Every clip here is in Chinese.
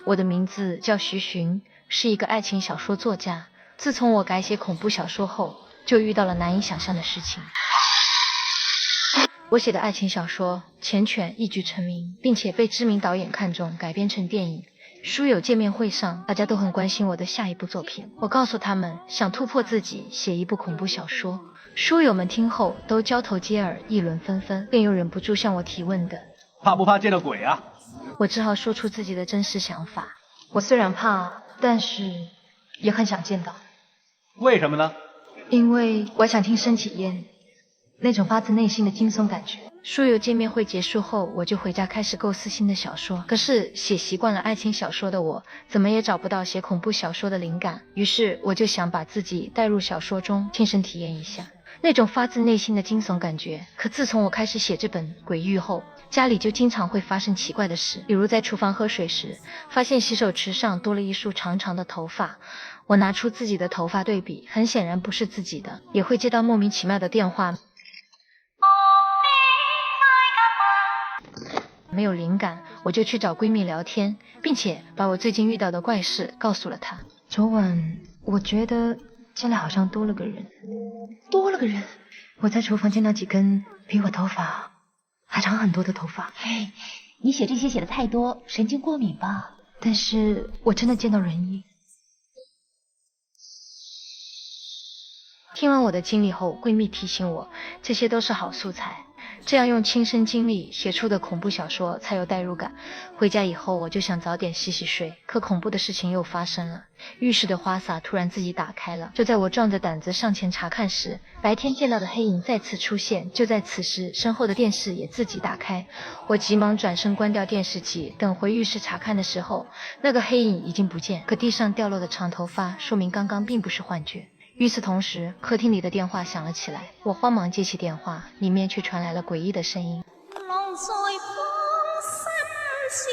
我的名字叫徐寻，是一个爱情小说作家。自从我改写恐怖小说后，就遇到了难以想象的事情。我写的爱情小说《缱绻》一举成名，并且被知名导演看中，改编成电影。书友见面会上，大家都很关心我的下一部作品。我告诉他们，想突破自己，写一部恐怖小说。书友们听后都交头接耳，议论纷纷，便有忍不住向我提问的：怕不怕见到鬼啊？我只好说出自己的真实想法。我虽然怕，但是也很想见到。为什么呢？因为我想亲身体验那种发自内心的惊悚感觉。书友见面会结束后，我就回家开始构思新的小说。可是写习惯了爱情小说的我，怎么也找不到写恐怖小说的灵感。于是我就想把自己带入小说中，亲身体验一下那种发自内心的惊悚感觉。可自从我开始写这本《鬼域》后，家里就经常会发生奇怪的事，比如在厨房喝水时，发现洗手池上多了一束长长的头发。我拿出自己的头发对比，很显然不是自己的。也会接到莫名其妙的电话，没有灵感，我就去找闺蜜聊天，并且把我最近遇到的怪事告诉了她。昨晚我觉得家里好像多了个人。多了个人？我在厨房见到几根比我头发还长很多的头发。嘿，你写这些写的太多，神经过敏吧？但是我真的见到人影。听完我的经历后，闺蜜提醒我，这些都是好素材，这样用亲身经历写出的恐怖小说才有代入感。回家以后我就想早点洗洗睡，可恐怖的事情又发生了。浴室的花洒突然自己打开了，就在我壮着胆子上前查看时，白天见到的黑影再次出现。就在此时，身后的电视也自己打开，我急忙转身关掉电视机，等回浴室查看的时候，那个黑影已经不见，可地上掉落的长头发说明刚刚并不是幻觉。与此同时，客厅里的电话响了起来，我慌忙接起电话，里面却传来了诡异的声音。浪在风深处，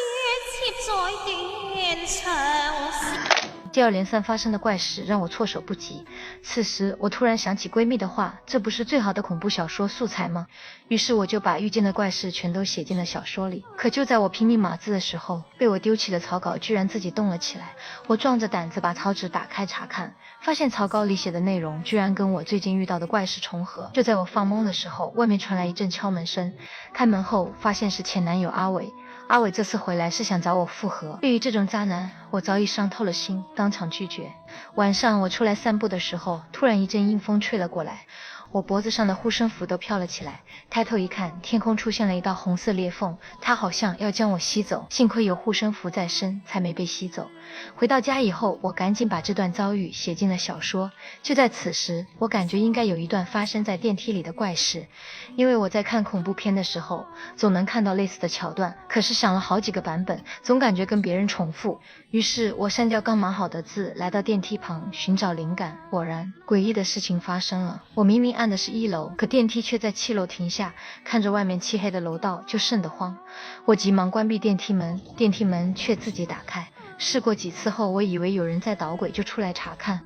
接在斷腸。接二连三发生的怪事让我措手不及。此时我突然想起闺蜜的话，这不是最好的恐怖小说素材吗？于是我就把遇见的怪事全都写进了小说里。可就在我拼命码字的时候，被我丢弃的草稿居然自己动了起来。我壮着胆子把草纸打开查看，发现草稿里写的内容居然跟我最近遇到的怪事重合。就在我放懵的时候，外面传来一阵敲门声，开门后发现是前男友阿伟。阿伟这次回来是想找我复合，对于这种渣男，我早已伤透了心，当场拒绝。晚上我出来散步的时候，突然一阵阴风吹了过来，我脖子上的护身符都飘了起来。抬头一看，天空出现了一道红色裂缝，它好像要将我吸走，幸亏有护身符在身，才没被吸走。回到家以后，我赶紧把这段遭遇写进了小说。就在此时，我感觉应该有一段发生在电梯里的怪事，因为我在看恐怖片的时候总能看到类似的桥段，可是想了好几个版本，总感觉跟别人重复。于是我删掉刚码好的字，来到电梯旁寻找灵感。果然诡异的事情发生了，我明明按的是1楼，可电梯却在7楼停下，看着外面漆黑的楼道就瘆得慌。我急忙关闭电梯门，电梯门却自己打开。试过几次后，我以为有人在捣鬼，就出来查看。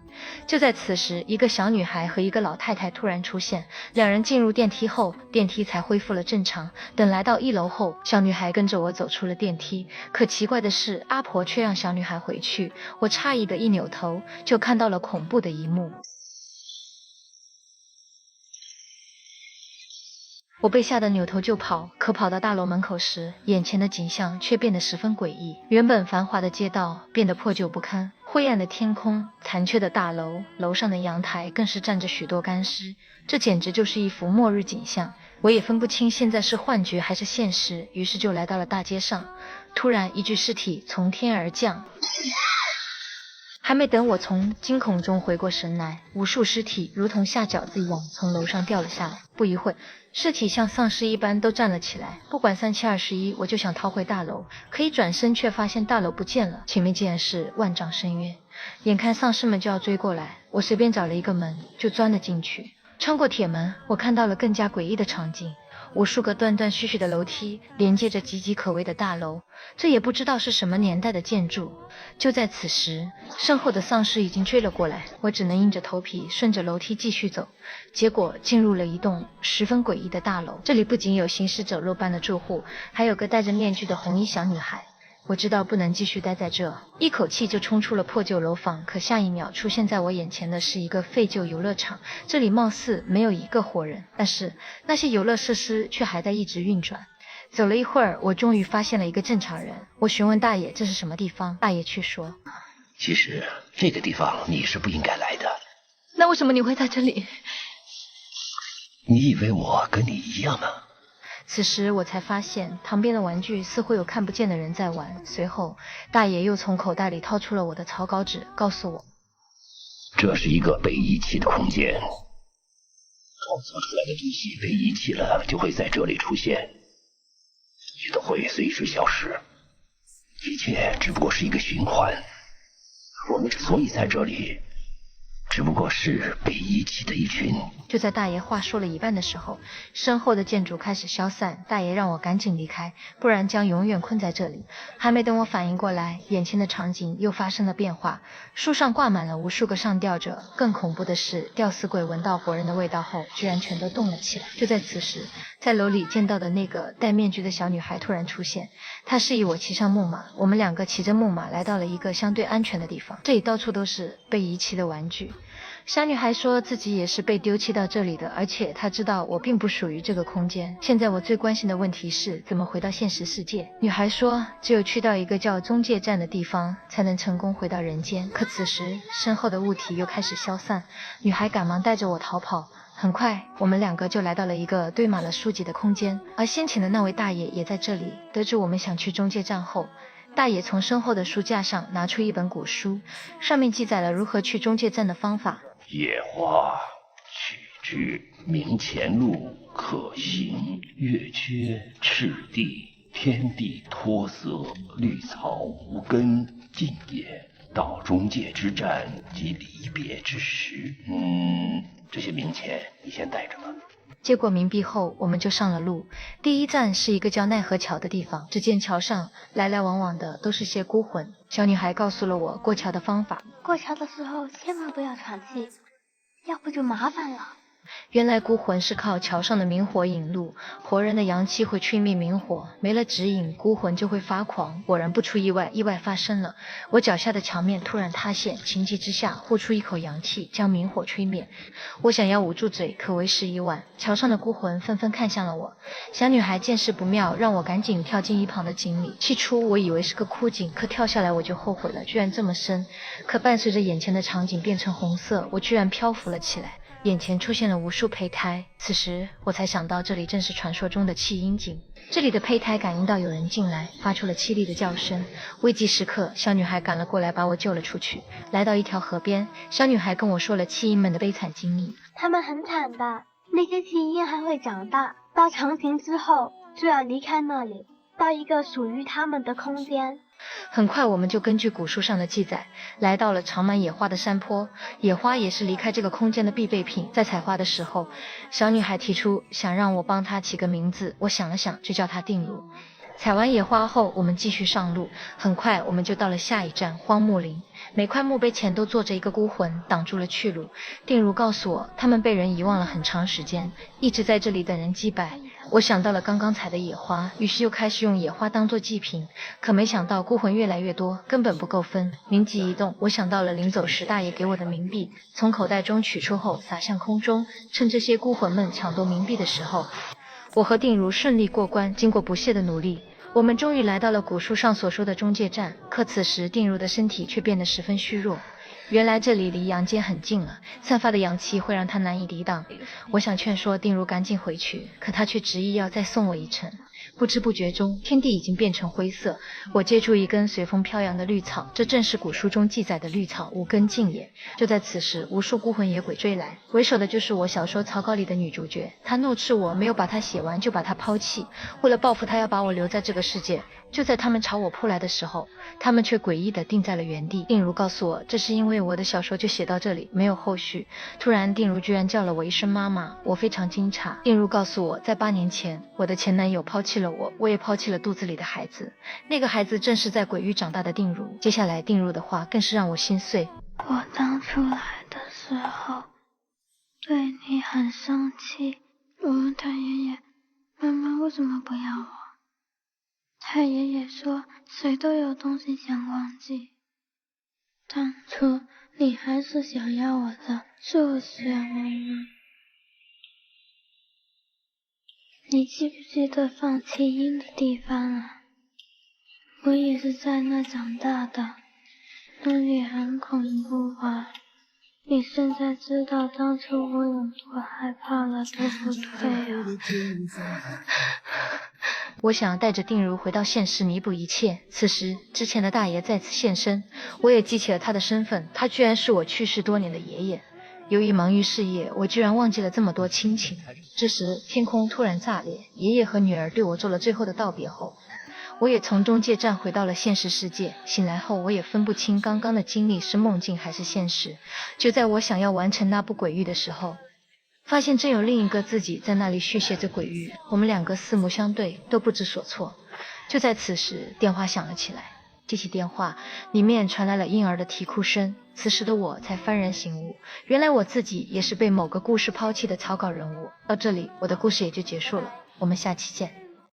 就在此时，一个小女孩和一个老太太突然出现，两人进入电梯后，电梯才恢复了正常。等来到1楼后，小女孩跟着我走出了电梯，可奇怪的是，阿婆却让小女孩回去。我诧异的一扭头，就看到了恐怖的一幕。我被吓得扭头就跑，可跑到大楼门口时，眼前的景象却变得十分诡异。原本繁华的街道变得破旧不堪，灰暗的天空，残缺的大楼，楼上的阳台更是站着许多干尸，这简直就是一幅末日景象。我也分不清现在是幻觉还是现实，于是就来到了大街上。突然一具尸体从天而降，还没等我从惊恐中回过神来，无数尸体如同下饺子一样从楼上掉了下来。不一会，尸体像丧尸一般都站了起来。不管3721，我就想逃回大楼，可一转身却发现大楼不见了，前面竟然是万丈深渊。眼看丧尸们就要追过来，我随便找了一个门就钻了进去。穿过铁门，我看到了更加诡异的场景。无数个断断续续的楼梯连接着岌岌可危的大楼，这也不知道是什么年代的建筑。就在此时，身后的丧尸已经追了过来，我只能硬着头皮顺着楼梯继续走。结果进入了一栋十分诡异的大楼，这里不仅有行尸走肉般的住户，还有个戴着面具的红衣小女孩。我知道不能继续待在这，一口气就冲出了破旧楼房。可下一秒出现在我眼前的是一个废旧游乐场，这里貌似没有一个活人，但是那些游乐设施却还在一直运转。走了一会儿，我终于发现了一个正常人。我询问大爷这是什么地方，大爷却说，其实这个地方你是不应该来的。那为什么你会在这里？你以为我跟你一样吗？此时我才发现旁边的玩具似乎有看不见的人在玩。随后大爷又从口袋里掏出了我的草稿纸，告诉我，这是一个被遗弃的空间，创造出来的东西被遗弃了就会在这里出现，也会随时消失，一切只不过是一个循环。我们之所以在这里，只不过是被遗弃的一群。就在大爷话说了一半的时候，身后的建筑开始消散，大爷让我赶紧离开，不然将永远困在这里。还没等我反应过来，眼前的场景又发生了变化，树上挂满了无数个上吊者，更恐怖的是，吊死鬼闻到活人的味道后，居然全都动了起来。就在此时，在楼里见到的那个戴面具的小女孩突然出现，她示意我骑上木马，我们两个骑着木马来到了一个相对安全的地方，这里到处都是被遗弃的玩具。小女孩说自己也是被丢弃到这里的，而且她知道我并不属于这个空间。现在我最关心的问题是怎么回到现实世界。女孩说只有去到一个叫中介站的地方才能成功回到人间。可此时身后的物体又开始消散，女孩赶忙带着我逃跑。很快我们两个就来到了一个堆满了书籍的空间，而先前的那位大爷也在这里。得知我们想去中介站后，大爷从身后的书架上拿出一本古书，上面记载了如何去中介站的方法。野花取之，明前路可行，月缺赤地，天地脱色，绿草无根，尽也。到中介之战即离别之时。这些冥钱你先带着吧。接过冥币后，我们就上了路。第一站是一个叫奈何桥的地方，只见桥上来来往往的都是些孤魂。小女孩告诉了我过桥的方法。过桥的时候千万不要喘气，要不就麻烦了。原来孤魂是靠桥上的明火引路，活人的阳气会吹灭明火，没了指引，孤魂就会发狂。果然不出意外，意外发生了。我脚下的桥面突然塌陷，情急之下呼出一口阳气，将明火吹灭。我想要捂住嘴，可为时已晚。桥上的孤魂纷纷看向了我。小女孩见势不妙，让我赶紧跳进一旁的井里。起初我以为是个枯井，可跳下来我就后悔了，居然这么深。可伴随着眼前的场景变成红色，我居然漂浮了起来。眼前出现了无数胚胎，此时我才想到这里正是传说中的弃婴井。这里的胚胎感应到有人进来，发出了凄厉的叫声。危急时刻，小女孩赶了过来，把我救了出去。来到一条河边，小女孩跟我说了弃婴们的悲惨经历。他们很惨的，那些弃婴还会长大，到成型之后就要离开那里，到一个属于他们的空间。很快我们就根据古书上的记载来到了长满野花的山坡，野花也是离开这个空间的必备品。在采花的时候，小女孩提出想让我帮她起个名字，我想了想就叫她定如。采完野花后，我们继续上路，很快我们就到了下一站荒木林。每块墓碑前都坐着一个孤魂，挡住了去路。定如告诉我，他们被人遗忘了很长时间，一直在这里等人祭拜。我想到了刚刚采的野花，于是又开始用野花当作祭品，可没想到孤魂越来越多，根本不够分。灵机一动，我想到了临走时大爷给我的冥币，从口袋中取出后撒向空中，趁这些孤魂们抢夺冥币的时候，我和定如顺利过关。经过不懈的努力，我们终于来到了古书上所说的中介站。可此时定如的身体却变得十分虚弱，原来这里离阳间很近了，散发的阳气会让他难以抵挡。我想劝说定如赶紧回去，可他却执意要再送我一程。不知不觉中，天地已经变成灰色。我接住一根随风飘扬的绿草，这正是古书中记载的绿草无根茎也。就在此时，无数孤魂野鬼追来，为首的就是我小说草稿里的女主角。她怒斥我没有把她写完就把她抛弃，为了报复她要把我留在这个世界。就在他们朝我扑来的时候，他们却诡异地定在了原地。定如告诉我，这是因为我的小说就写到这里，没有后续。突然定如居然叫了我一声妈妈，我非常惊诧。定如告诉我，在8年前我的前男友抛弃了我，我也抛弃了肚子里的孩子，那个孩子正是在鬼域长大的定如。接下来定如的话更是让我心碎。我刚出来的时候对你很生气，我问他爷爷妈妈为什么不要我，太爷爷说谁都有东西想忘记，当初你还是想要我的，就是啊，妈妈。你记不记得放弃婴的地方啊？我也是在那长大的，那里很恐怖啊。你现在知道当初我有多害怕了，对不对啊？我想带着定如回到现实弥补一切。此时之前的大爷再次现身，我也记起了他的身份，他居然是我去世多年的爷爷。由于忙于事业，我居然忘记了这么多亲情。这时天空突然炸裂，爷爷和女儿对我做了最后的道别后，我也从中介站回到了现实世界。醒来后我也分不清刚刚的经历是梦境还是现实。就在我想要完成那部鬼域的时候，发现真有另一个自己在那里续写着鬼域。我们两个四目相对，都不知所措。就在此时，电话响了起来。接起电话，里面传来了婴儿的啼哭声。此时的我才幡然醒悟，原来我自己也是被某个故事抛弃的草稿人物。到这里，我的故事也就结束了。我们下期见。